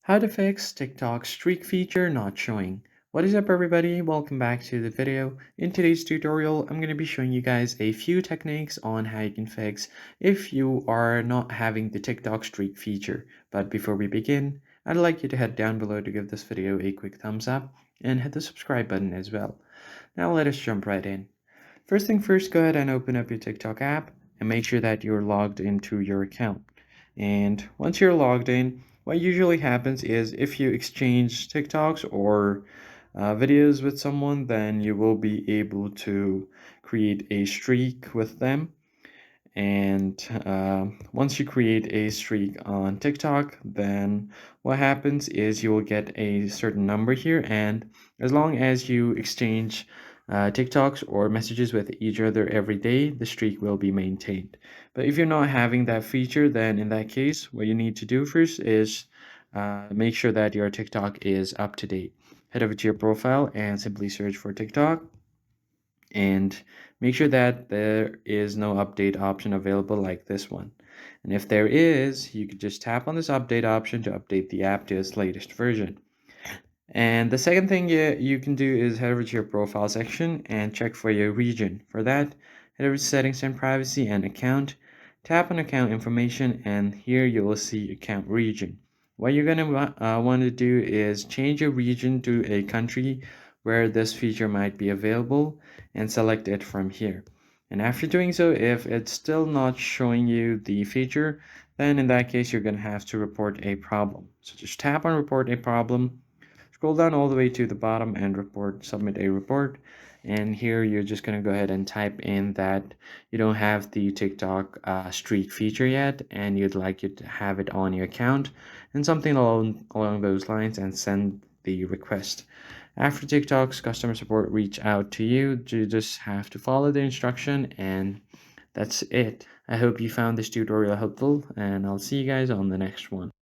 How to fix TikTok streak feature not showing. What is up everybody, welcome back to the video. In today's tutorial, I'm going to be showing you guys a few techniques on how you can fix if you are not having the TikTok streak feature. But before we begin, I'd like you to head down below to give this video a quick thumbs up and hit the subscribe button as well. Now let us jump right in. First thing first, go ahead and open up your TikTok app and make sure that you're logged into your account. And once you're logged in, what usually happens is if you exchange TikToks or videos with someone, then you will be able to create a streak with them. And once you create a streak on TikTok, then what happens is you will get a certain number here. And as long as you exchange TikToks or messages with each other every day, the streak will be maintained. But if you're not having that feature, then in that case, what you need to do first is make sure that your TikTok is up to date. Head over to your profile and simply search for TikTok and make sure that there is no update option available like this one. And if there is, you could just tap on this update option to update the app to its latest version. And the second thing you can do is head over to your profile section and check for your region. For that, head over to settings and privacy and account, tap on account information, and here you will see account region. What you're going to want to do is change your region to a country where this feature might be available and select it from here. And after doing so, if it's still not showing you the feature, then in that case, you're going to have to report a problem. So just tap on report a problem. Scroll down all the way to the bottom and submit a report. And here you're just going to go ahead and type in that you don't have the TikTok streak feature yet and you'd like it to have it on your account and something along those lines, and send the request. After TikTok's customer support reach out to you, you just have to follow the instruction, and that's it. I hope you found this tutorial helpful, and I'll see you guys on the next one.